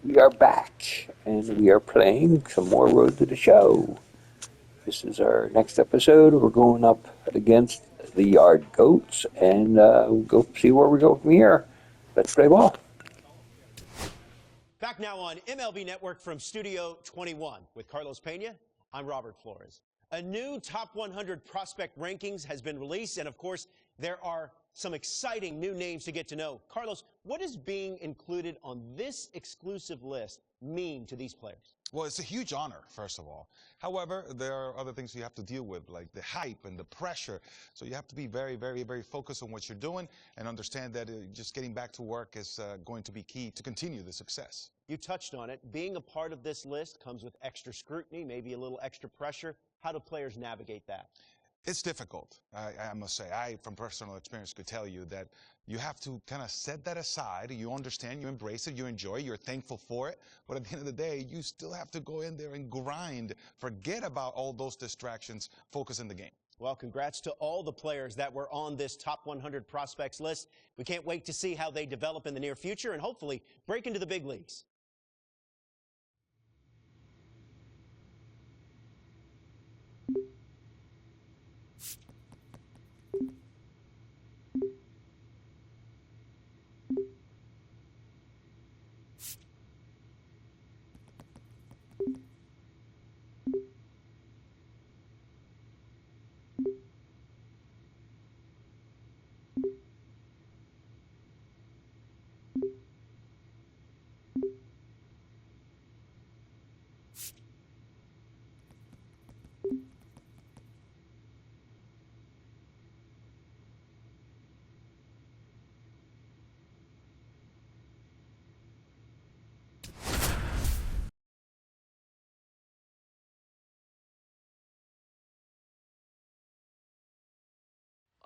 We are back, and we are playing some more Road to the Show. This is our next episode. We're going up against the Yard Goats, and we'll go see where we go from here. Let's play ball. Back now on MLB Network from Studio 21 with Carlos Pena. I'm Robert Flores. A new Top 100 prospect rankings has been released, and of course, there are some exciting new names to get to know. Carlos, what does being included on this exclusive list mean to these players? Well, it's a huge honor, first of all. However, there are other things you have to deal with, like the hype and the pressure. So you have to be very, very, very focused on what you're doing and understand that just getting back to work is going to be key to continue the success. You touched on it. Being a part of this list comes with extra scrutiny, maybe a little extra pressure. How do players navigate that? It's difficult, I must say. I, from personal experience, could tell you that you have to kind of set that aside. You understand, you embrace it, you enjoy it, you're thankful for it. But at the end of the day, you still have to go in there and grind. Forget about all those distractions. Focus in the game. Well, congrats to all the players that were on this Top 100 prospects list. We can't wait to see how they develop in the near future and hopefully break into the big leagues.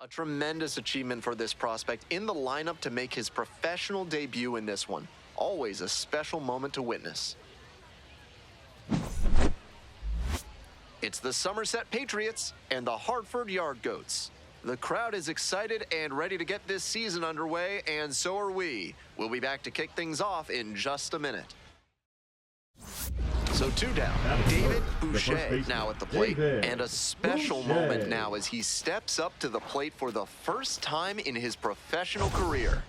A tremendous achievement for this prospect in the lineup to make his professional debut in this one. Always a special moment to witness. It's the Somerset Patriots and the Hartford Yard Goats. The crowd is excited and ready to get this season underway, and so are we. We'll be back to kick things off in just a minute. So 2 down, David Boucher now at the plate, and a special moment now as he steps up to the plate for the first time in his professional career.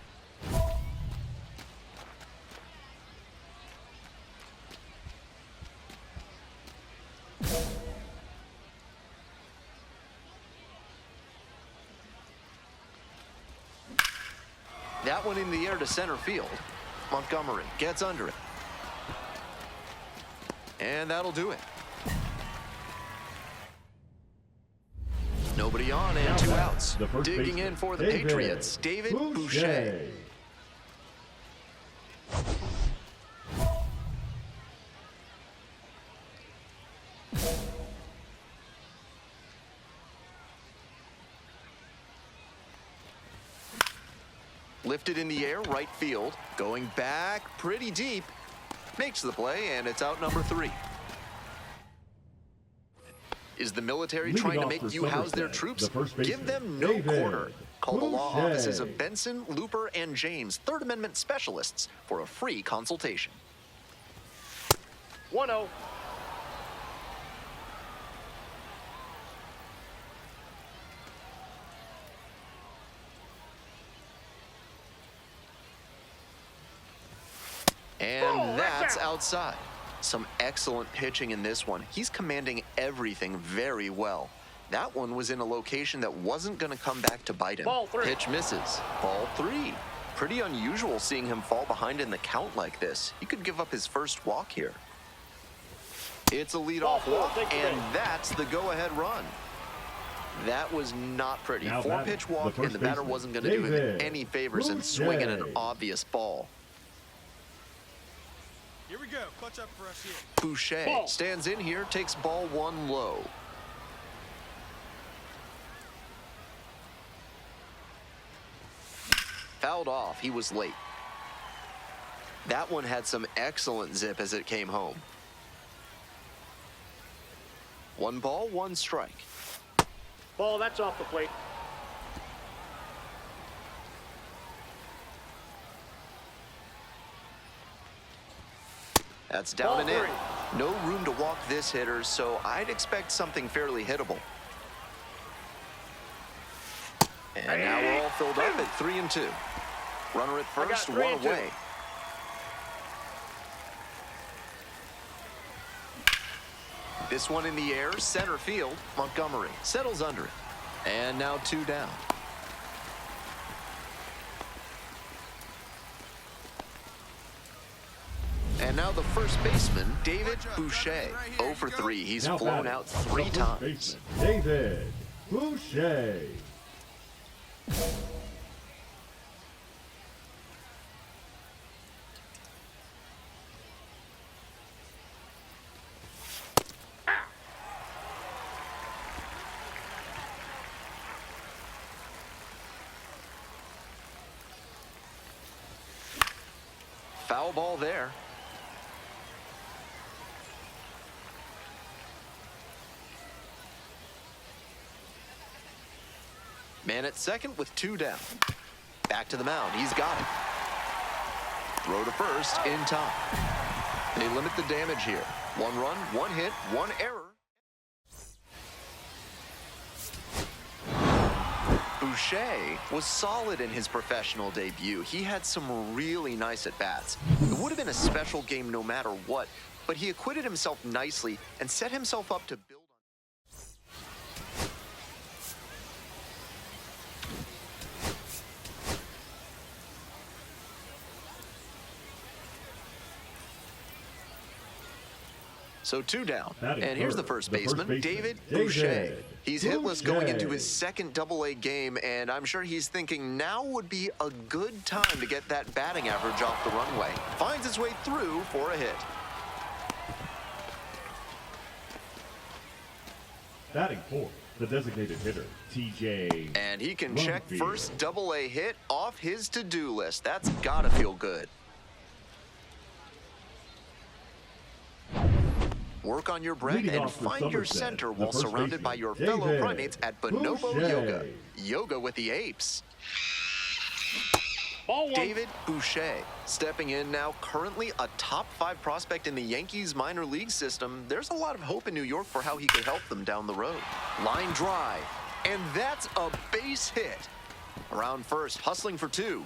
That one in the air to center field. Montgomery gets under it. And that'll do it. Nobody on and 2 outs. Digging in for the Patriots, David Boucher. Lifted in the air, right field. Going back pretty deep. Makes the play, and it's out number 3. Is the military trying to make you house their troops? Give them no quarter. Call the law offices of Benson, Looper, and James, Third Amendment specialists, for a free consultation. 1-0. And that's outside. Some excellent pitching in this one. He's commanding everything very well. That one was in a location that wasn't going to come back to bite him. Ball 3. Pitch misses. Ball 3. Pretty unusual seeing him fall behind in the count like this. He could give up his first walk here. It's a leadoff walk, and that's the go-ahead run. That was not pretty. 4-pitch walk, and the batter wasn't going to do him any favors in swinging an obvious ball. Here we go. Clutch up for us here. Boucher stands in here, takes ball 1 low. Fouled off. He was late. That one had some excellent zip as it came home. 1 ball, 1 strike. Ball, that's off the plate. That's down and in. No room to walk this hitter, so I'd expect something fairly hittable. And now we're all filled up at 3-2. Runner at first, one away. This one in the air, center field. Montgomery settles under it. And now 2 down. And now the first baseman, David Boucher. 0 for 3. He's flown out 3 times. David Boucher. Foul ball there. Man at second with 2 down. Back to the mound. He's got it. Throw to first in time. They limit the damage here. 1 run, 1 hit, 1 error. Boucher was solid in his professional debut. He had some really nice at-bats. It would have been a special game no matter what, but he acquitted himself nicely and set himself up to build on. So 2 down. And here's the first baseman, David Boucher. He's hitless going into his second Double-A game, and I'm sure he's thinking now would be a good time to get that batting average off the runway. Finds his way through for a hit. Batting fourth, the designated hitter, TJ. And he can check first Double-A hit off his to-do list. That's gotta feel good. Work on your breath and find your center while surrounded by your fellow primates at Bonobo Yoga. Yoga with the apes. David Boucher stepping in now, currently a top 5 prospect in the Yankees minor league system. There's a lot of hope in New York for how he could help them down the road. Line drive, and that's a base hit. Around first, hustling for 2.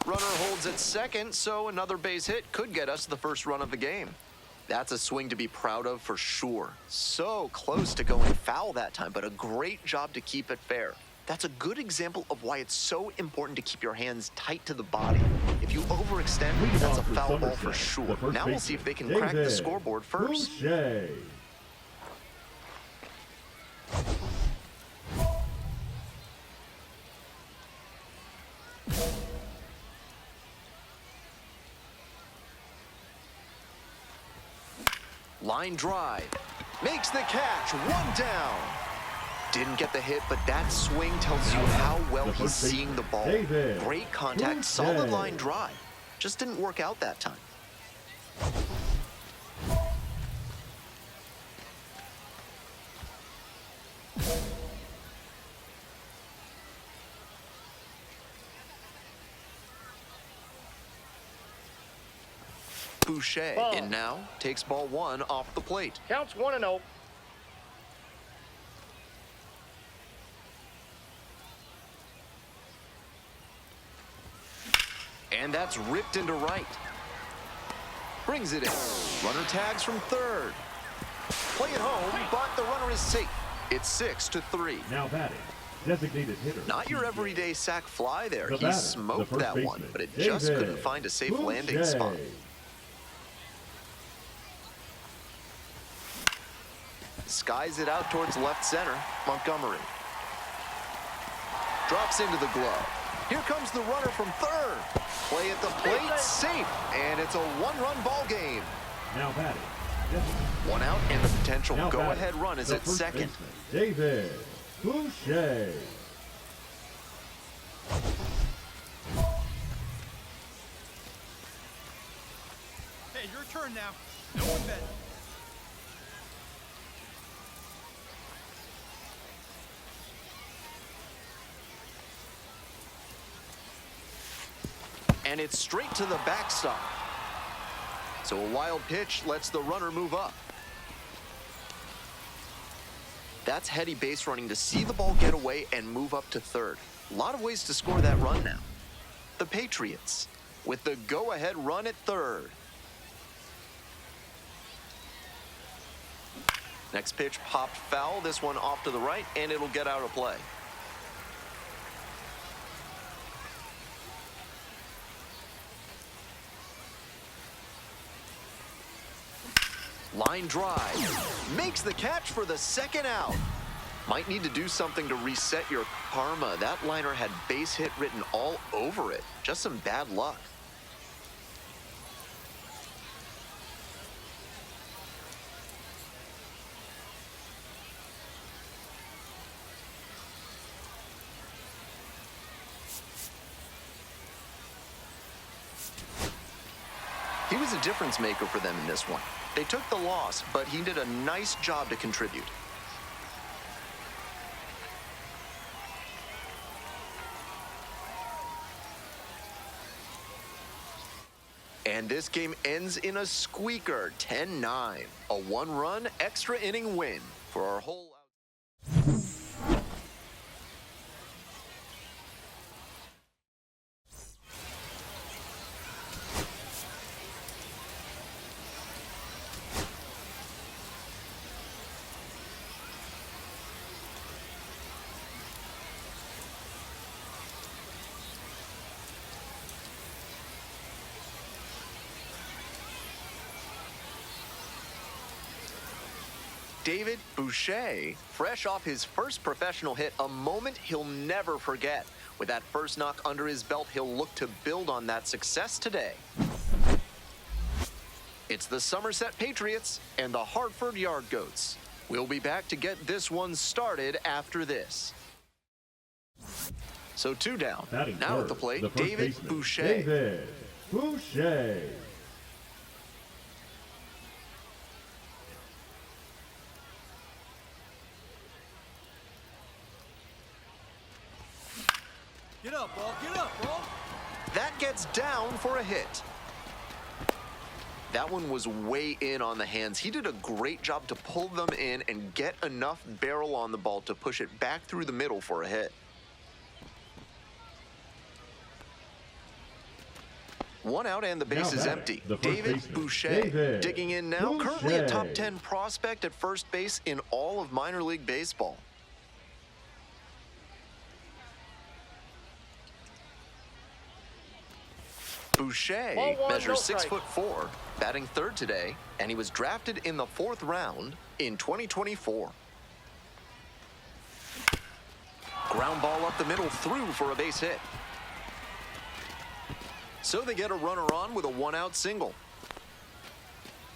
Runner holds at second, so another base hit could get us the first run of the game. That's a swing to be proud of for sure. So close to going foul that time, but a great job to keep it fair. That's a good example of why it's so important to keep your hands tight to the body. If you overextend, that's a foul ball for sure. Now we'll see if they can crack the scoreboard first. Boucher. Line drive. Makes the catch. 1 down. Didn't get the hit, but that swing tells you how well he's seeing the ball. Great contact, solid line drive. Just didn't work out that time. Boucher in now, takes ball 1 off the plate. Counts 1-0. And that's ripped into right. Brings it in. Runner tags from third. Play it home, but the runner is safe. It's 6-3. Now batting, designated hitter. Not your everyday sac fly there. The He batter, smoked the first that one, baseman, but it just David couldn't find a safe landing Boucher. spot. Skies it out towards left center. Montgomery. Drops into the glove. Here comes the runner from third. Play at the plate, safe. And it's a 1-run ball game. Now batting, 1 out, and the potential now go-ahead batting, run is the at first second. baseman, David Boucher. Hey, your turn now. No one better. And it's straight to the backstop. So a wild pitch lets the runner move up. That's heady base running to see the ball get away and move up to third. A lot of ways to score that run now. The Patriots with the go-ahead run at third. Next pitch popped foul. This one off to the right, and it'll get out of play. Line drive. Makes the catch for the second out. Might need to do something to reset your karma. That liner had base hit written all over it. Just some bad luck. He was a difference maker for them in this one. They took the loss, but he did a nice job to contribute. And this game ends in a squeaker, 10-9. A one-run extra inning win for our whole... David Boucher, fresh off his first professional hit, a moment he'll never forget. With that first knock under his belt, he'll look to build on that success today. It's the Somerset Patriots and the Hartford Yard Goats. We'll be back to get this one started after this. So 2 down. Batting Now third, at the plate, the first David baseman, Boucher. David Boucher. Get up, ball. Get up, ball. That gets down for a hit. That one was way in on the hands. He did a great job to pull them in and get enough barrel on the ball to push it back through the middle for a hit. One out and the base is empty. David Boucher digging in now. Currently a top 10 prospect at first base in all of minor league baseball. Boucher measures 6'4", batting third today, and he was drafted in the 4th round in 2024. Ground ball up the middle, through for a base hit. So they get a runner on with a 1-out single.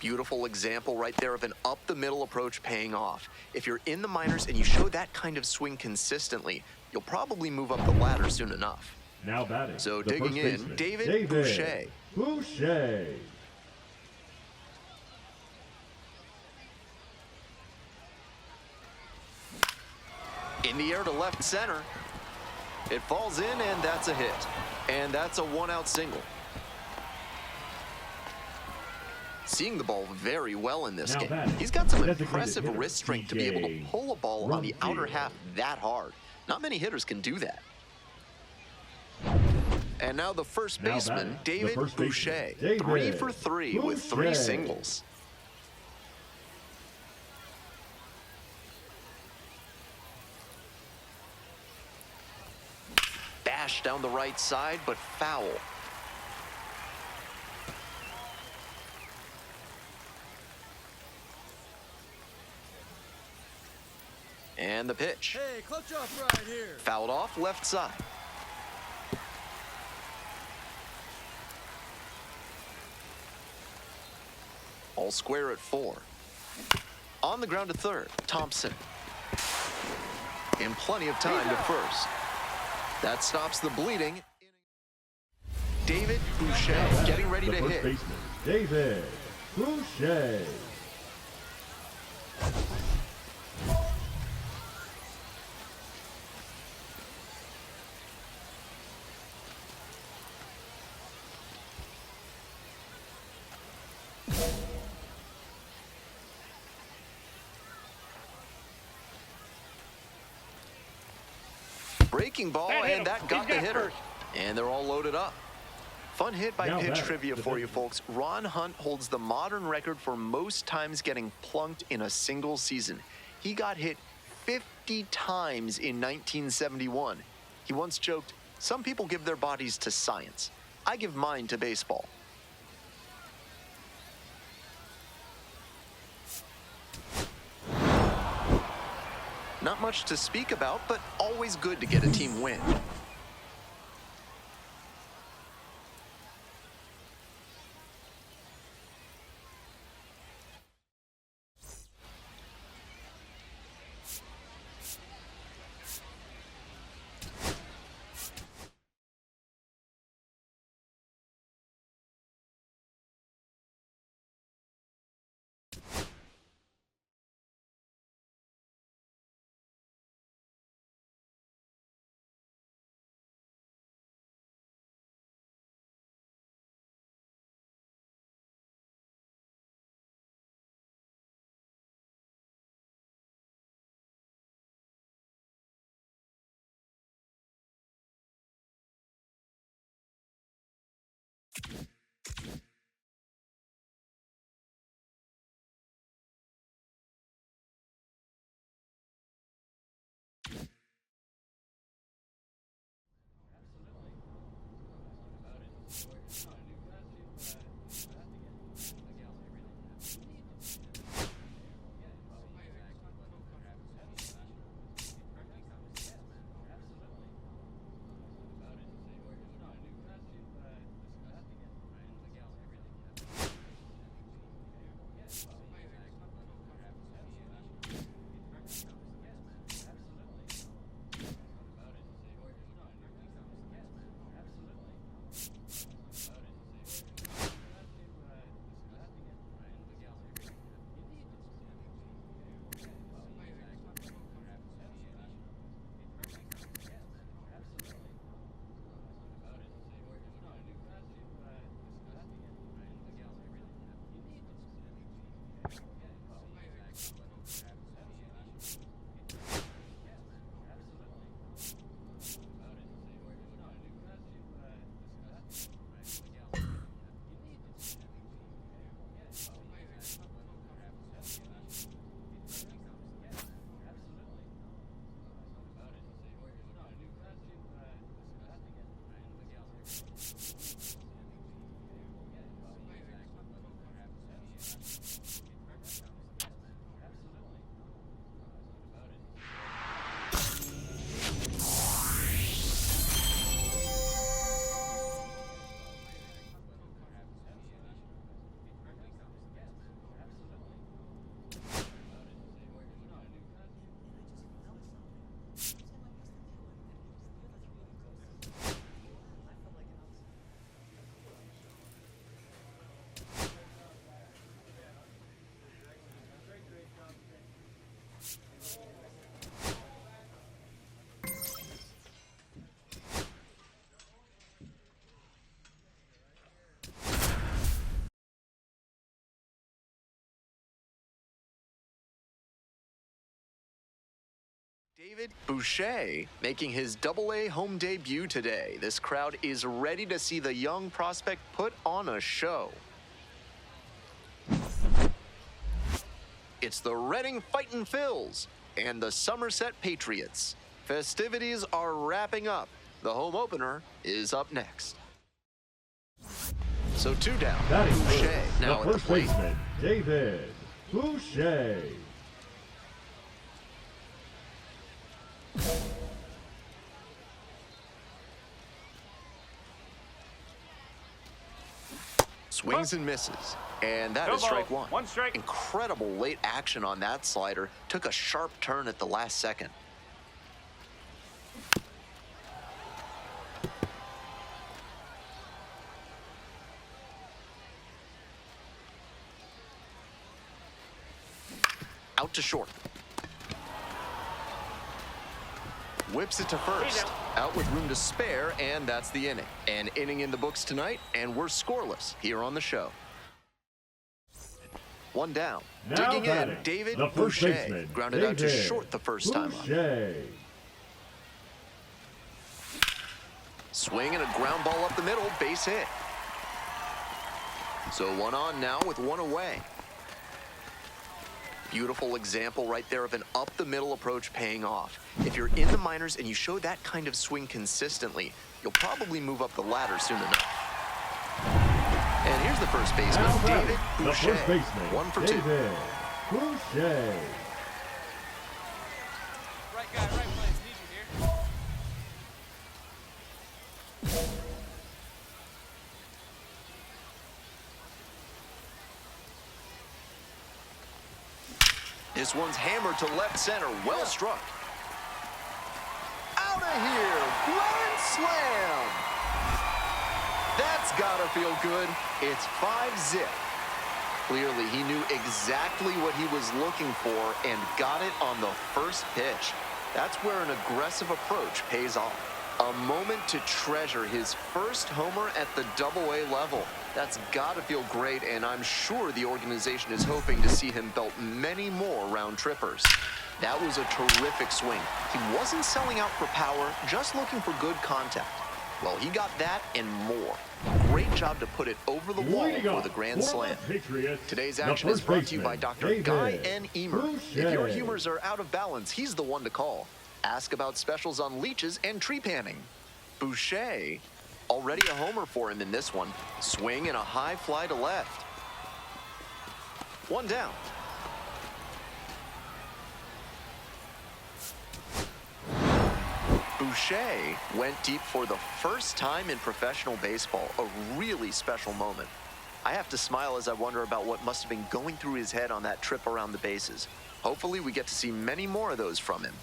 Beautiful example right there of an up-the-middle approach paying off. If you're in the minors and you show that kind of swing consistently, you'll probably move up the ladder soon enough. Now batting. So the digging first in, baseman, David Boucher. Boucher. In the air to left center. It falls in, and that's a hit. And that's a 1-out single. Seeing the ball very well in this Now game. batting, He's got some designated impressive hitter, wrist strength to be able to TJ pull a ball on the outer Rumfield. half that hard. Not many hitters can do that. And now the first Now baseman, batting, the David first baseman, Boucher. David 3 for 3 with 3 Boucher. singles. Bash down the right side, but foul. And the pitch. Hey, clutch up right here. Fouled off left side. All square at 4. On the ground to third, Thompson. In plenty of time to first. That stops the bleeding. David Boucher getting ready the to first hit. baseman, David Boucher. breaking ball, and that got the hitter. And they're all loaded up. Fun hit by pitch trivia for you folks. Ron Hunt holds the modern record for most times getting plunked in a single season. He got hit 50 times in 1971. He once joked, "Some people give their bodies to science. I give mine to baseball." Not much to speak about, but always good to get a team win. David Boucher making his Double-A home debut today. This crowd is ready to see the young prospect put on a show. It's the Reading Fightin' Phils and the Somerset Patriots. Festivities are wrapping up. The home opener is up next. So 2 down. Boucher now at the first plate. baseman, David Boucher. Swings and misses. And that is strike one. One strike. Incredible late action on that slider. Took a sharp turn at the last second. Out to short. Whips it to first. Out with room to spare, and that's the inning. An inning in the books tonight, and we're scoreless here on the show. 1 down. Now Digging in, batting, David the first Boucher. baseman, Grounded out to David short the first time up. Boucher. Swing and a ground ball up the middle, base hit. So one on now with one away. Beautiful example right there of an up-the-middle approach paying off. If you're in the minors and you show that kind of swing consistently, you'll probably move up the ladder soon enough. And here's the first baseman, David Boucher. 1 for 2. David Boucher. Right guy, right place. Need you here. This one's hammered to left center, well struck. Out of here, grand slam. That's gotta feel good. It's 5-zip. Clearly, he knew exactly what he was looking for and got it on the first pitch. That's where an aggressive approach pays off. A moment to treasure his first homer at the Double-A level. That's got to feel great, and I'm sure the organization is hoping to see him belt many more round trippers. That was a terrific swing. He wasn't selling out for power, just looking for good contact. Well, he got that and more. Great job to put it over the wall for the grand slam. Today's action is brought to you by Dr. Guy N. Eamer. If your humors are out of balance, he's the one to call. Ask about specials on leeches and tree panning. Boucher, already a homer for him in this one. Swing and a high fly to left. One down. Boucher went deep for the first time in professional baseball, a really special moment. I have to smile as I wonder about what must have been going through his head on that trip around the bases. Hopefully we get to see many more of those from him.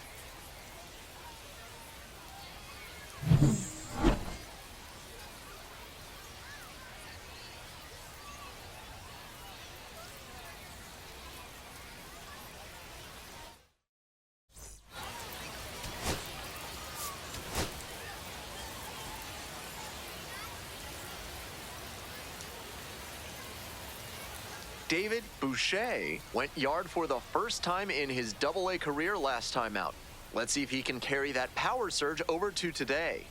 David Boucher went yard for the first time in his Double-A career last time out. Let's see if he can carry that power surge over to today.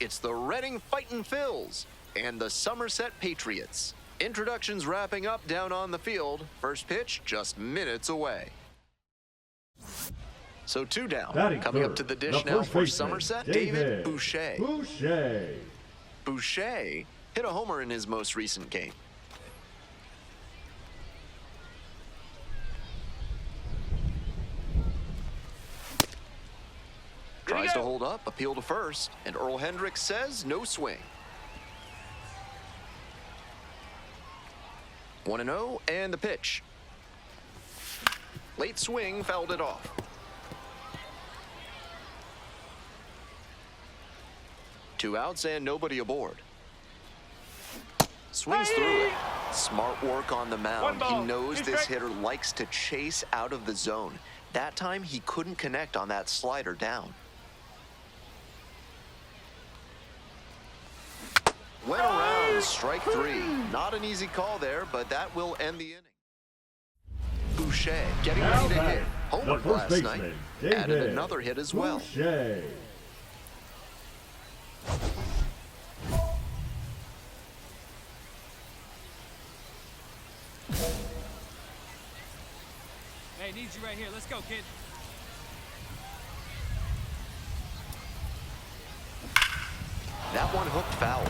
It's the Reading Fightin' Phils and the Somerset Patriots. Introductions wrapping up down on the field. First pitch just minutes away. So 2 down. Coming up to the dish now for Somerset, David Boucher. Boucher hit a homer in his most recent game. Tries to hold up, appeal to first, and Earl Hendricks says no swing. 1-0, and the pitch. Late swing, fouled it off. Two outs and nobody aboard. Swings through it. Smart work on the mound. He knows this hitter likes to chase out of the zone. That time, he couldn't connect on that slider down. Went around, strike 3. Not an easy call there, but that will end the inning. Boucher getting ready to hit. Homered last night. Added another hit as well. Hey, need you right here. Let's go, kid. That one hooked foul.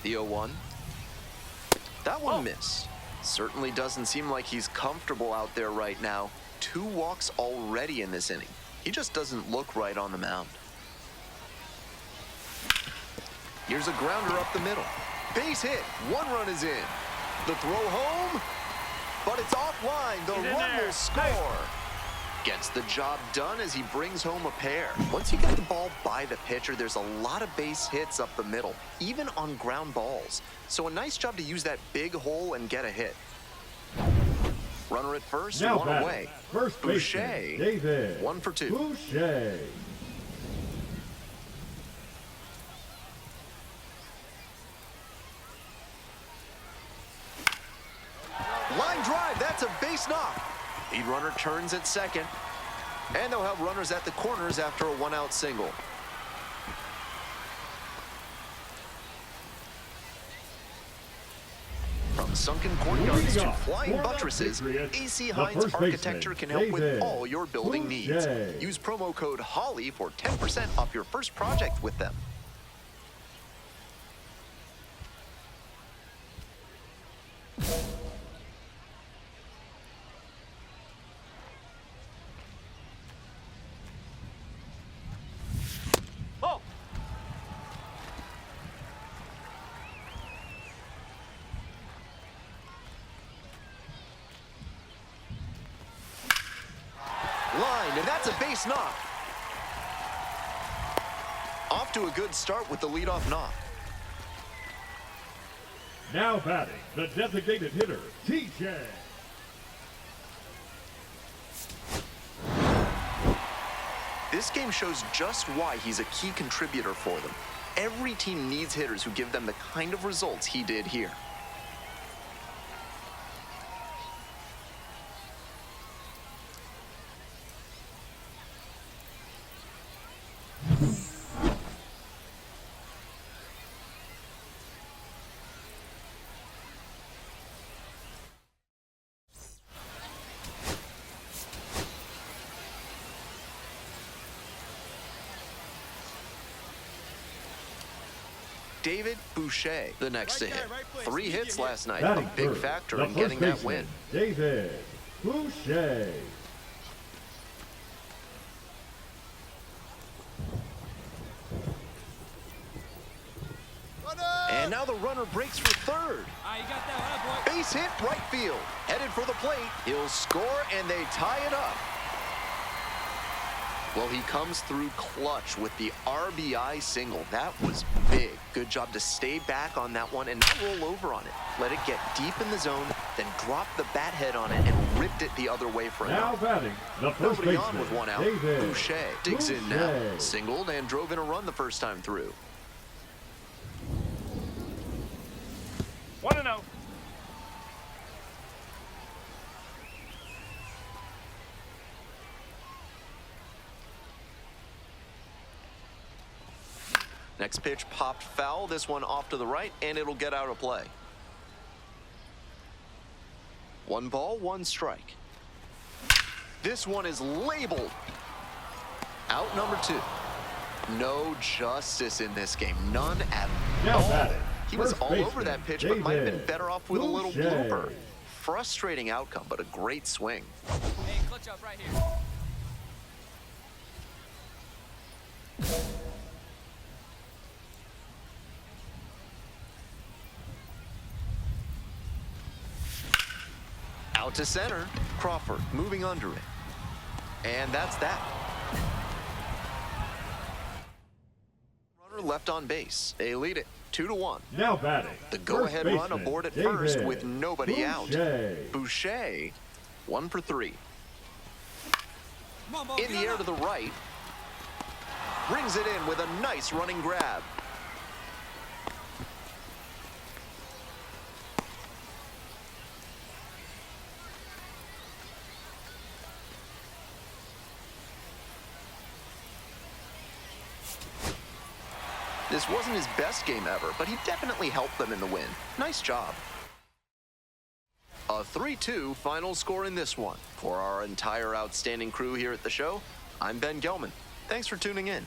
The 0-1. That one missed. Certainly doesn't seem like he's comfortable out there right now. 2 walks already in this inning. He just doesn't look right on the mound. Here's a grounder up the middle. Base hit. 1 run is in. The throw home, but it's offline. The run will score. Gets the job done as he brings home a pair. Once you get the ball by the pitcher, there's a lot of base hits up the middle, even on ground balls. So a nice job to use that big hole and get a hit. Runner at first, Now 1 away. First Boucher, David 1 for 2. Boucher. Line drive, that's base knock. Lead runner turns at second. And they'll have runners at the corners after a one-out single. From sunken courtyards to flying buttresses, AC Hines Architecture can help with all your building needs. Use promo code HOLLY for 10% off your first project with them. Line, and that's a base knock. Off to a good start with the leadoff knock. Now batting, the designated hitter, TJ. This game shows just why he's a key contributor for them. Every team needs hitters who give them the kind of results he did here. David Boucher, the next to hit. 3 hits last night, a big factor in getting that win. David Boucher. And now the runner breaks for third. Base hit right field. Headed for the plate. He'll score, and they tie it up. Well, he comes through clutch with the RBI single. That was big. Good job to stay back on that one and not roll over on it. Let it get deep in the zone, then drop the bat head on it and ripped it the other way for an Now out. batting, the first Nobody baseman, on with one out. David Boucher digs in now. Boucher. Singled and drove in a run the first time through. 1-0. Next pitch popped foul. This one off to the right, and it'll get out of play. 1 ball, 1 strike. This one is labeled. Out number 2. No justice in this game. None at Now all. batting, He was first all over baseman, that pitch, but might have been David better off with a little Boucher. blooper. Frustrating outcome, but a great swing. Hey, clutch up right here. Out to center. Crawford moving under it. And that's that. Runner left on base. They lead it 2-1. Now batting, The go-ahead first run baseman, aboard at David first with nobody out. Boucher. Boucher, 1 for 3. Come on, Bo, In the get air up. to the right. Brings it in with a nice running grab. This wasn't his best game ever, but he definitely helped them in the win. Nice job. A 3-2 final score in this one. For our entire outstanding crew here at the show, I'm Ben Gelman. Thanks for tuning in.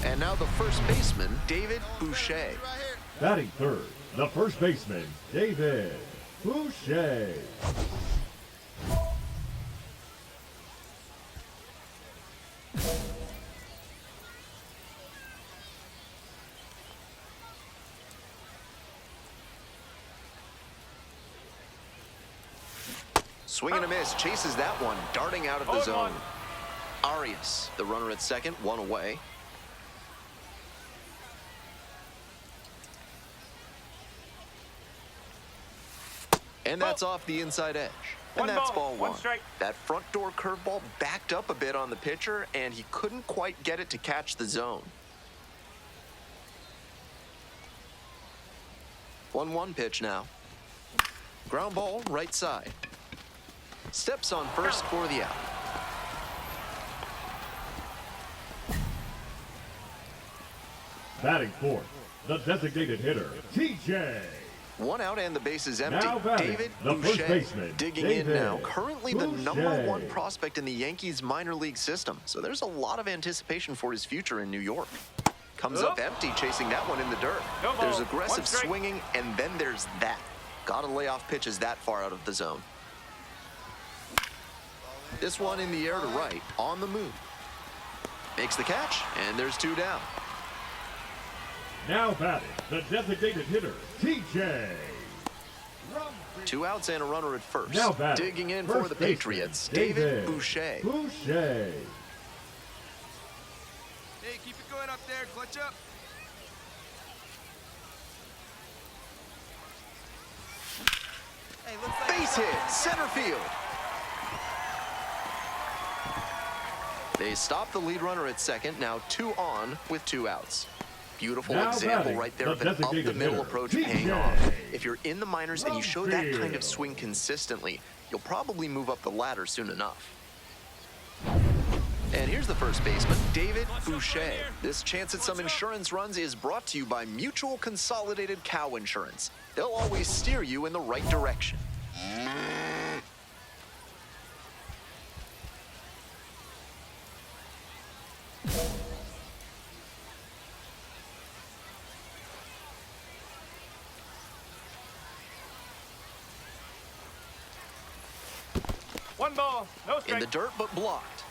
And now the first baseman, David Boucher. Batting third, the first baseman, David Boucher. Swing and a miss, chases that one, darting out of the zone. Arias, the runner at second, 1 away. And that's off the inside edge. And that's ball one. Strike. That front door curveball backed up a bit on the pitcher, and he couldn't quite get it to catch the zone. 1-1 pitch now. Ground ball, right side. Steps on first for the out. Batting fourth, the designated hitter, TJ. One out and the base is empty. Now batting, David the first Boucher baseman, digging David in now. Currently the Boucher. #1 prospect in the Yankees minor league system. So there's a lot of anticipation for his future in New York. Comes up empty, chasing that one in the dirt. No ball. There's One aggressive strike. swinging, and then there's that. Gotta lay off pitches that far out of the zone. This one in the air to right, on the move. Makes the catch, and there's 2 down. Now batting, the designated hitter, TJ. 2 outs and a runner at first. Now batting, Digging in first for the baseman, Patriots, David David Boucher. Boucher. Hey, keep it going up there. Clutch up. Hey, looks like Base hit, center field. They stop the lead runner at second, now 2 on with 2 outs. Beautiful Now example batting, right there the of an designated up-the-middle hitter, approach TJ. paying off. If you're in the minors and you show that kind Field. of swing consistently, you'll probably move up the ladder soon enough. And here's the first baseman, David Boucher. This chance at some insurance runs is brought to you by Mutual Consolidated Cow Insurance. They'll always steer you in the right direction. One ball. No In strike. the dirt, but blocked.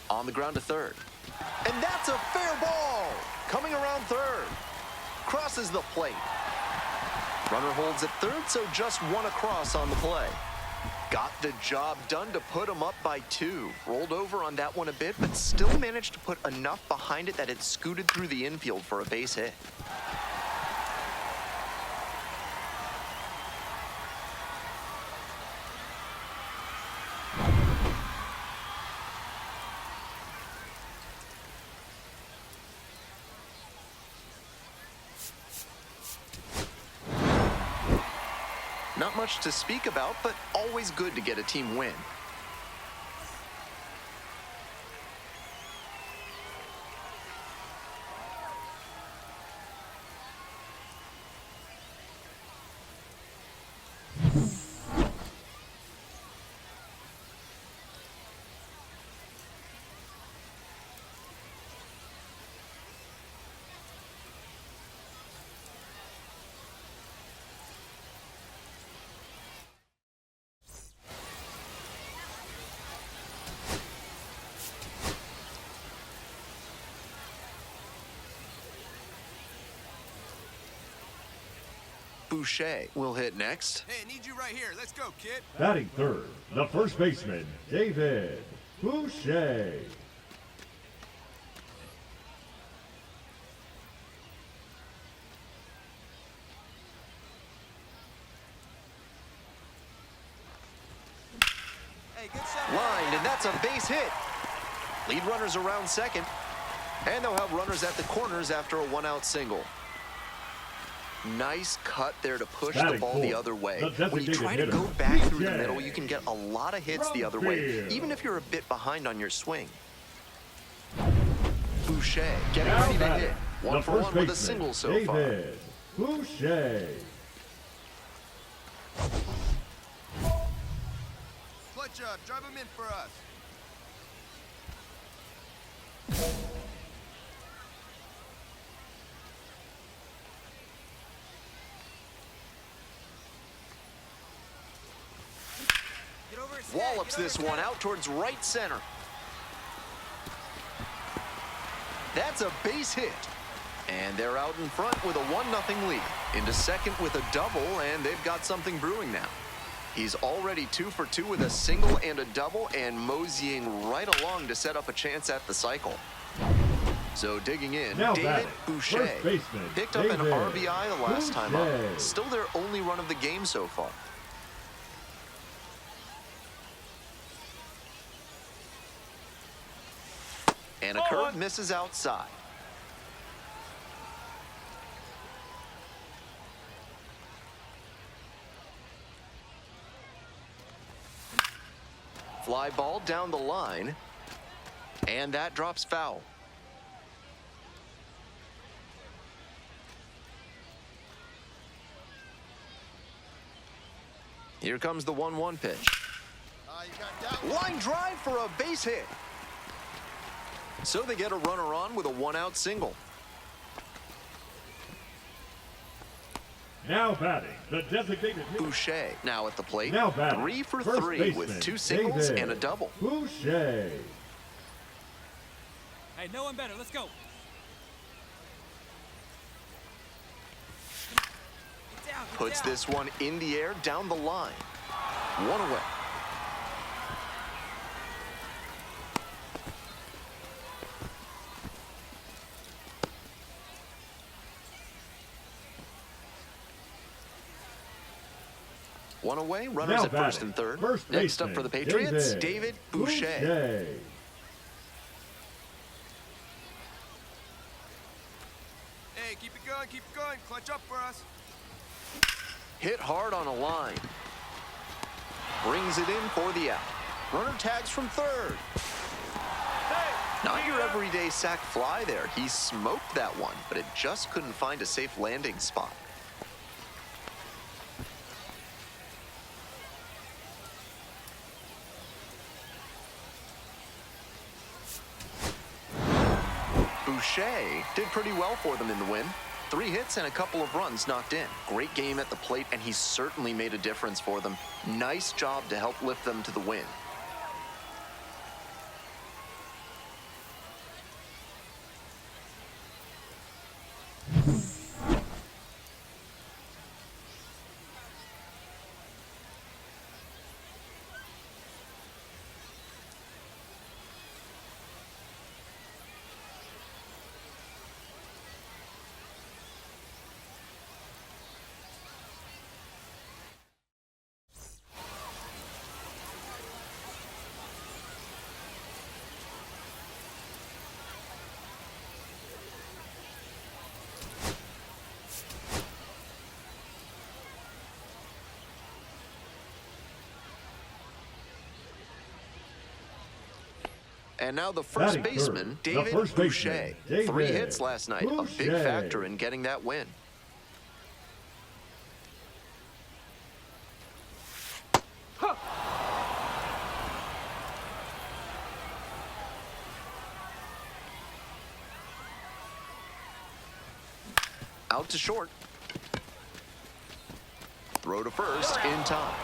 On the ground to third. And that's a fair ball. Coming around third. Crosses the plate. Runner holds at third, so just 1 across on the play. Got the job done to put him up by 2. Rolled over on that one a bit, but still managed to put enough behind it that it scooted through the infield for a base hit. Not much to speak about, but always good to get a team win. Boucher will hit next. Hey, I need you right here. Let's go, kid. Batting third, the first baseman, David Boucher. Hey, good shot. Lined, and that's a base hit. Lead runners around second. And they'll have runners at the corners after a 1-out single. Nice cut there to push the Batting ball the fourth, other way. the When you designated try to hitter, go back through the TJ. middle, you can get a lot of hits the other way, even if you're a bit behind on your swing. Boucher getting Now ready to batting, hit. the 1 for first 1 with a baseman, single so David far. Boucher. Clutch up. Drive him in for us. Get over his head, Wallops get over this his one head. out towards right center. That's a base hit. And they're out in front with a 1-0 lead. Into second with a double, and they've got something brewing now. He's already 2 for 2 with a single and a double, and moseying right along to set up a chance at the cycle. So digging in, Now David batting, Boucher first baseman, picked up an David RBI the last time up. Boucher. Still their only run of the game so far. And a curve misses outside. Fly ball down the line, and that drops foul. Here comes the 1-1 pitch. Line drive for a base hit. So they get a runner on with a 1-out single. Now batting, the designated hitter. Boucher now at the plate. Now batting, 3 for first 3 baseman, with 2 singles David and a double. Boucher. Hey, no one better. Let's go. Get down, get Puts down. this one in the air down the line. 1 away. One away, runners Now at first batting, and third. first Next up baseman, for the Patriots, David Boucher. Hey, keep it going, keep it going. Clutch up for us. Hit hard on a line. Brings it in for the out. Runner tags from third. Not your everyday sac fly there. He smoked that one, but it just couldn't find a safe landing spot. Boucher did pretty well for them in the win. 3 hits and a couple of runs knocked in. Great game at the plate, and he certainly made a difference for them. Nice job to help lift them to the win. And now the first Batting baseman, third, the David first Boucher. baseman, David 3 hits last night, a big Boucher. factor in getting that win. Out to short. Throw to first in time.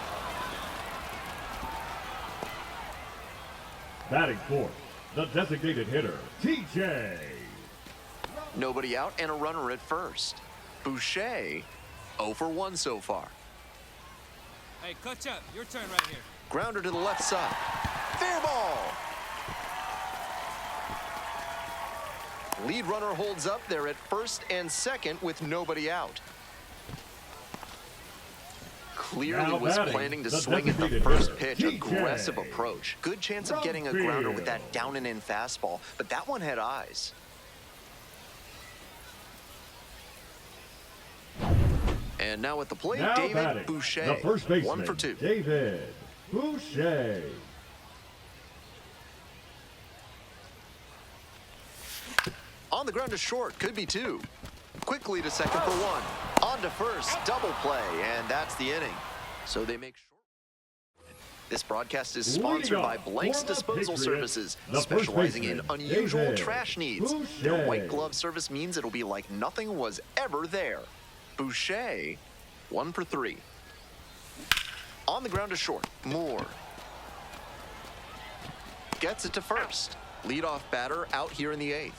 Batting fourth, the designated hitter, TJ. Nobody out and a runner at first. Boucher, 0 for 1 so far. Hey, clutch up. Your turn right here. Grounder to the left side. Fair ball. Lead runner holds up there at first and second with nobody out. Clearly Now was batting, planning to the swing at the designated first hitter, pitch. TJ. Aggressive approach. Good chance of getting a grounder with that down and in fastball, but that one had eyes. And now at the plate, Now David batting, Boucher. the first baseman, 1 for 2. David Boucher. On the ground to short, could be 2. Quickly to second for 1. On to first, double play, and that's the inning. So they make short. This broadcast is sponsored by Blank's Former Disposal Patriot, Services, the first specializing in baseman, unusual David trash needs. Boucher. Their white glove service means it'll be like nothing was ever there. Boucher, 1 for 3. On the ground to short, Moore. Gets it to first. Leadoff batter out here in the 8th.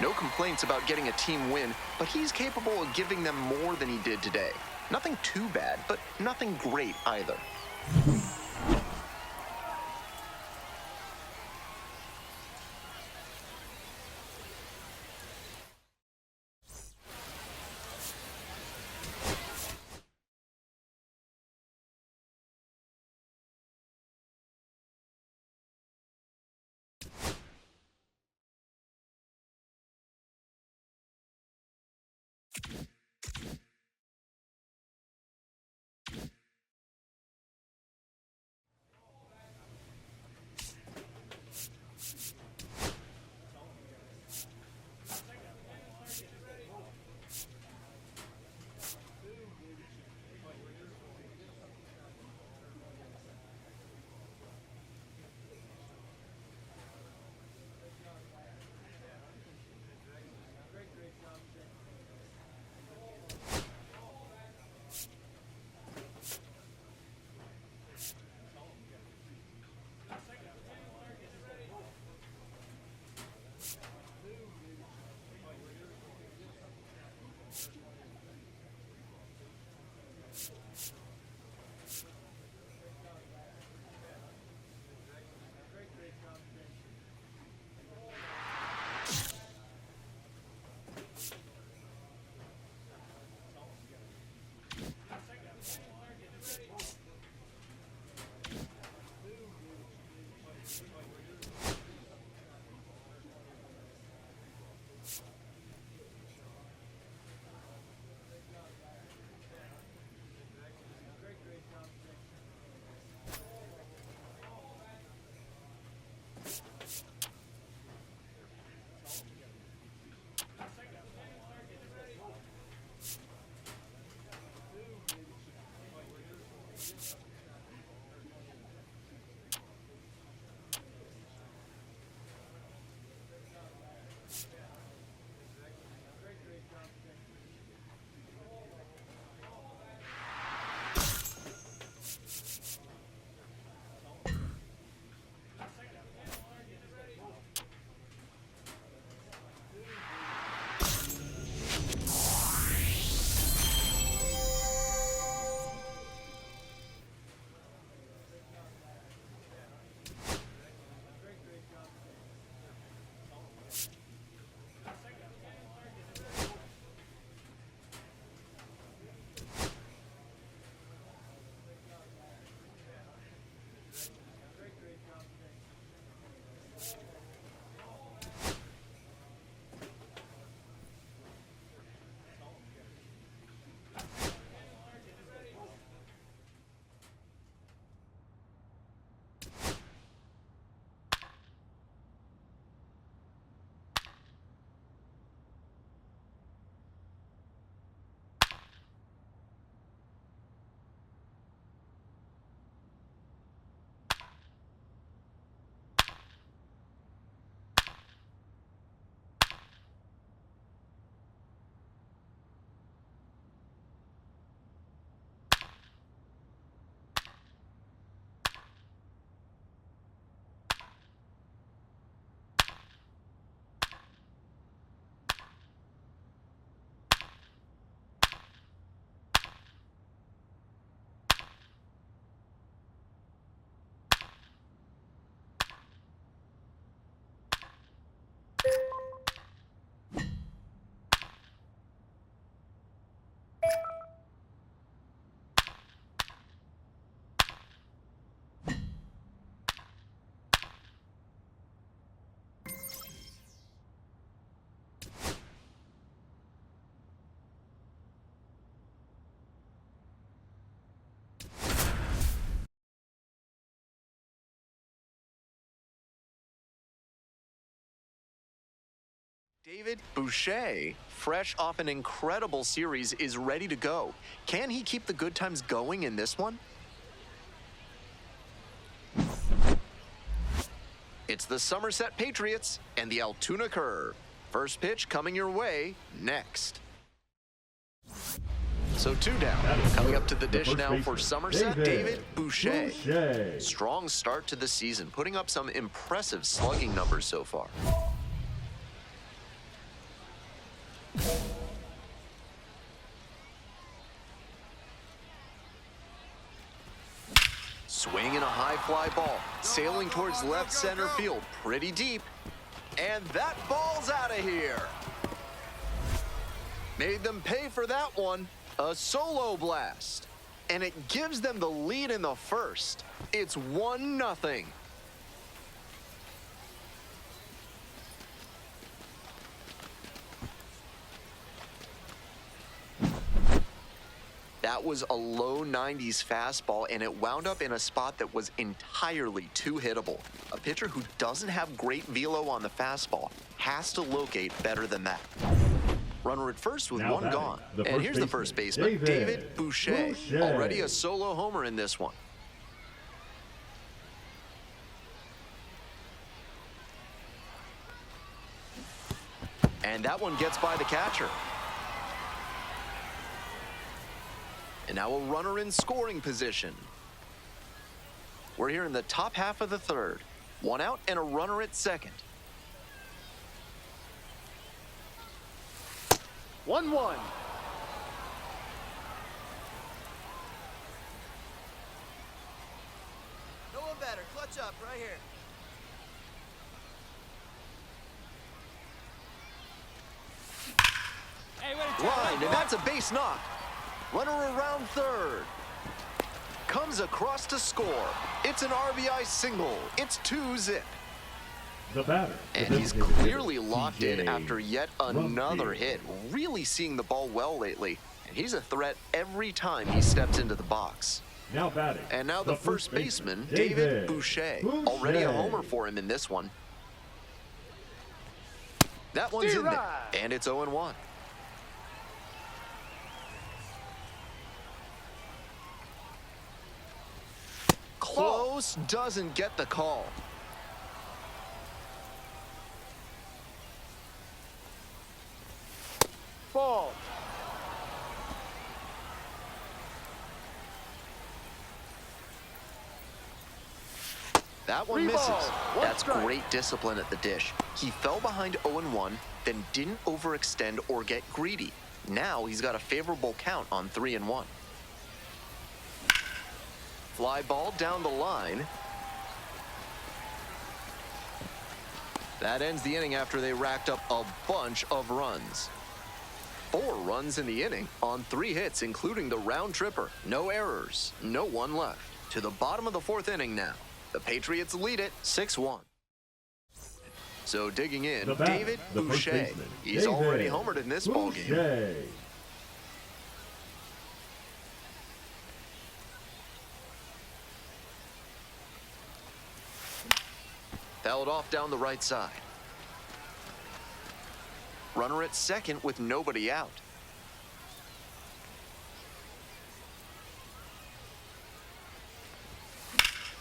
No complaints about getting a team win, but he's capable of giving them more than he did today. Nothing too bad, but nothing great either. David Boucher, fresh off an incredible series, is ready to go. Can he keep the good times going in this one? It's the Somerset Patriots and the Altoona Curve. First pitch coming your way next. So 2 down. Coming up to the dish now for Somerset, David Boucher. Strong start to the season, putting up some impressive slugging numbers so far. Swinging a high fly ball, sailing towards left center field, pretty deep. And that ball's out of here. Made them pay for that one. A solo blast. And it gives them the lead in the first. It's 1-0. That was a low 90s fastball, and it wound up in a spot that was entirely too hittable. A pitcher who doesn't have great velo on the fastball has to locate better than that. Runner at first with one gone. And here's the first baseman, David Boucher. Already a solo homer in this one. And that one gets by the catcher. And now a runner in scoring position. We're here in the top half of the third. One out and a runner at second. 1-1. No one better. Clutch up right here. Line, and that's a base knock. Runner around third. Comes across to score. It's an RBI single. It's 2-zip. The batter. And he's clearly locked in after yet another hit. Really seeing the ball well lately. And he's a threat every time he steps into the box. Now batting. And now the first baseman, David Boucher. Already a homer for him in this one. That one's in there. And it's 0-1. Close, doesn't get the call. Ball. That one misses. That's great discipline at the dish. He fell behind 0-1, then didn't overextend or get greedy. Now he's got a favorable count on 3-1. Fly ball down the line. That ends the inning after they racked up a bunch of runs. 4 runs in the inning on 3 hits, including the round tripper. No errors, no one left. To the bottom of the 4th inning now. The Patriots lead it 6-1. So digging in, David Boucher. He's already homered in this ballgame. Fouled off down the right side. Runner at second with nobody out.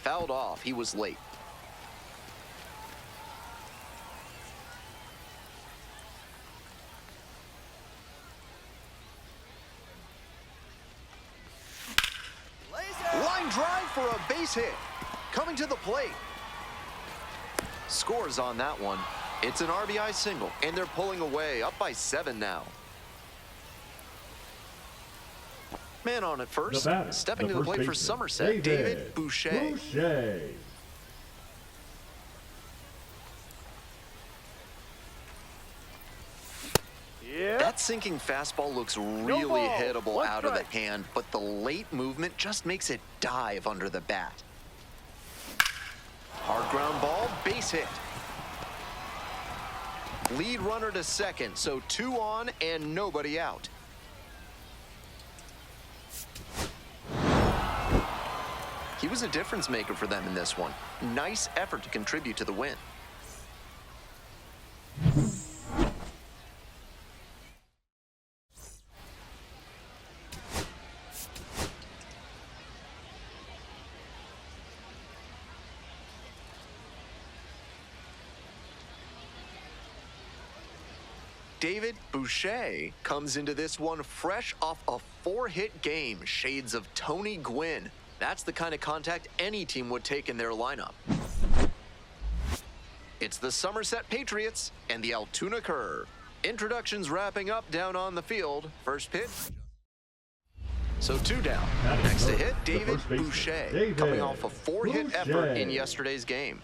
Fouled off. He was late. Line drive for a base hit. Coming to the plate. Scores on that one. It's an RBI single, and they're pulling away, up by 7 now. Man on at first, stepping to the plate for Somerset, David Boucher. That sinking fastball looks really hittable out of the hand, but the late movement just makes it dive under the bat. Hard ground ball, base hit. Lead runner to second, so 2 on and nobody out. He was a difference maker for them in this one. Nice effort to contribute to the win. David Boucher comes into this one fresh off a 4-hit game, shades of Tony Gwynn. That's the kind of contact any team would take in their lineup. It's the Somerset Patriots and the Altoona Curve. Introductions wrapping up down on the field. First pitch. So 2 down. Batting Next to first, hit, the David first baseman, Boucher, David coming off a 4-hit effort in Boucher. yesterday's game.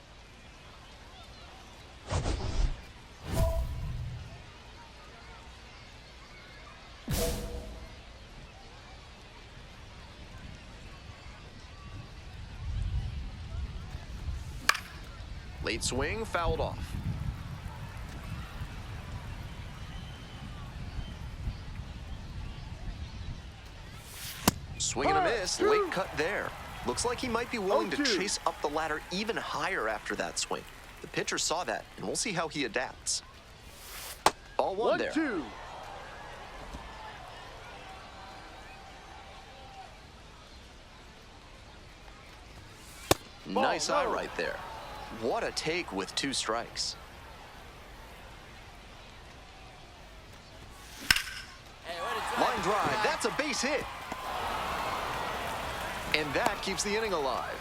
Late swing, fouled off. Swing and a miss, late cut there. Looks like he might be willing to chase up the ladder even higher after that swing. The pitcher saw that, and we'll see how he adapts. Ball one there. 1-2. Nice eye right there. What a take with 2 strikes. Hey, what a Line drive, that's a base hit. And that keeps the inning alive.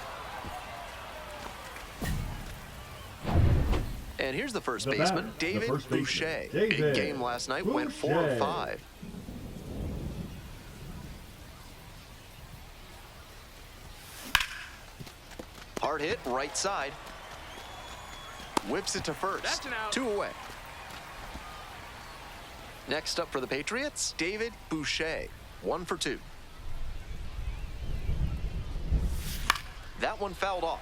And here's the first The baseman, batter, the David first baseman, Boucher. David Big game last night, went 4 Boucher. of 5. Hard hit, right side. Whips it to first. That's an out. 2 away. Next up for the Patriots, David Boucher. 1 for 2. That one fouled off.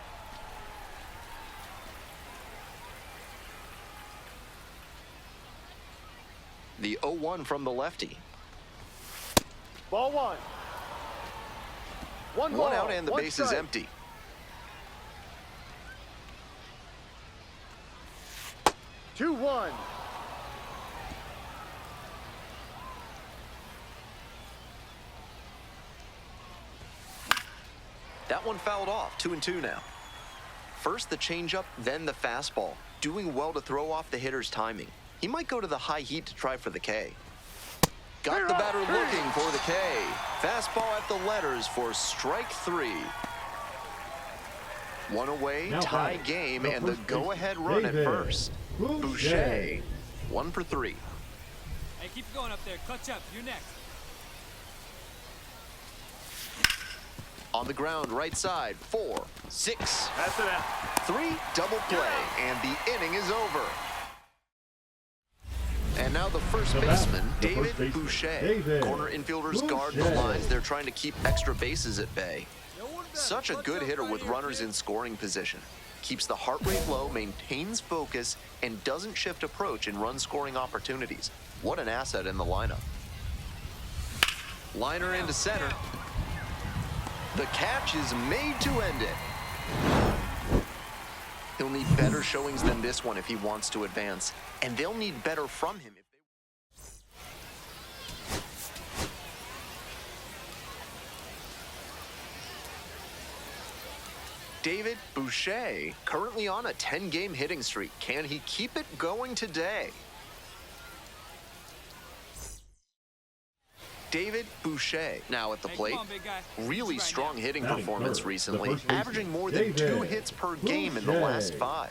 The 0-1 from the lefty. Ball 1. One One ball, out and the one base is strike. empty. Two, 1. That one fouled off. 2-2 now. First the changeup, then the fastball. Doing well to throw off the hitter's timing. He might go to the high heat to try for the K. Got the batter looking for the K. Fastball at the letters for strike 3. 1 away, Now tie batting, game, the and the first go-ahead baseman, run at David first. Boucher, 1 for 3. Hey, keep it going up there. Clutch up. You're next. On the ground, right side, 4, 6, That's it out. 3, double play, and the inning is over. And now the first The baseman, batter, the David first baseman, Boucher. David Corner infielders guard the Boucher. lines. They're trying to keep extra bases at bay. No one better. Such a Clutch good up hitter right with here, runners kid. in scoring position. Keeps the heart rate low, maintains focus, and doesn't shift approach in run-scoring opportunities. What an asset in the lineup. Liner into center. The catch is made to end it. He'll need better showings than this one if he wants to advance, and they'll need better from him if they... David Boucher, currently on a 10-game hitting streak. Can he keep it going today? David Boucher, now at the Hey, plate. come on, big guy. Really Right strong now. hitting Batting performance third, the recently, first baseman, averaging more than 2 David hits per game in the Boucher. last 5.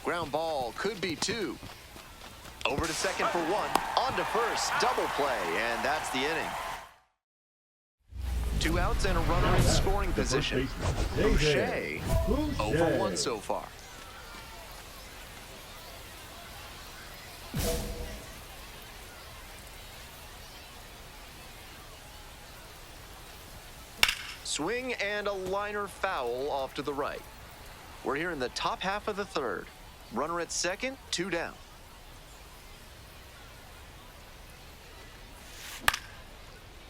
Ground ball could be 2. Over to second for 1. On to first, double play, and that's the inning. 2 outs and a runner in scoring The first position. baseman, Boucher, Boucher. 0 for 1 so far. Swing and a liner foul off to the right. We're here in the top half of the third. Runner at second, 2 down.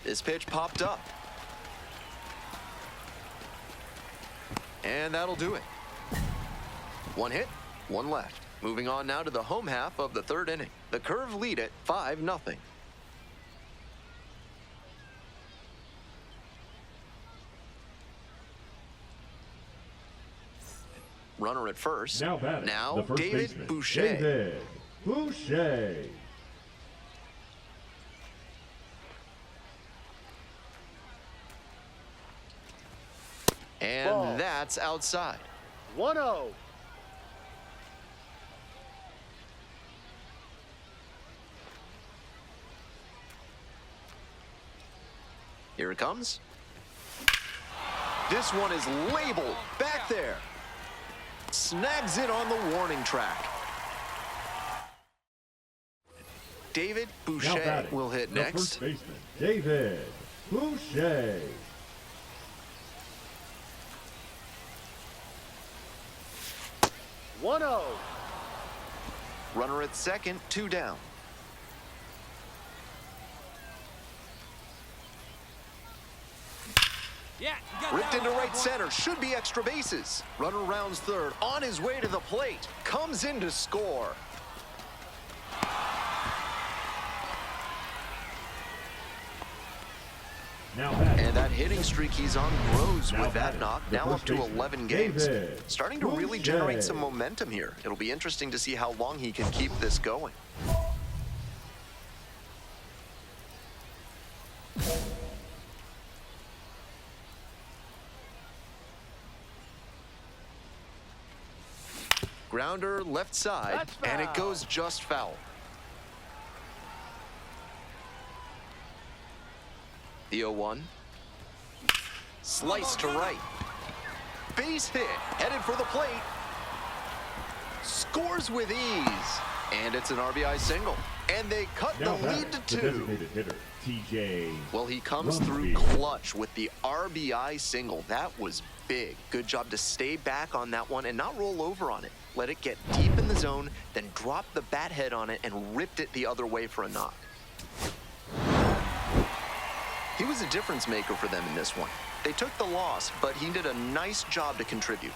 This pitch popped up. And that'll do it. 1 hit, 1 left. Moving on now to the home half of the third inning. The Curve lead it 5-0. Runner at first. Now batting, Now the first David baseman, Boucher. David Boucher. And Ball. that's outside. 1-0. Here it comes. This one is labeled back there. Snags it on the warning track. David Now Boucher batting, will hit the next. first baseman, David Boucher. One zero. Runner at second, 2 down. Yeah, you got Ripped that into one, right boy. center, should be extra bases. Runner rounds third, on his way to the plate, comes in to score. Now batting, And that hitting streak he's on grows Now with that batting, knock, the now first up to baseman, 11 games. David Starting to really Boucher. generate some momentum here. It'll be interesting to see how long he can keep this going. Grounder left side, That's and it foul. goes just foul. The 0-1. Slice to right. Base hit, headed for the plate. Scores with ease. And it's an RBI single. And they cut now the lead batting, to the 2. designated hitter, TJ. Well, he comes through Rumfield. clutch with the RBI single. That was big. Good job to stay back on that one and not roll over on it. Let it get deep in the zone, then drop the bat head on it and ripped it the other way for a knock. He was a difference maker for them in this one. They took the loss, but he did a nice job to contribute.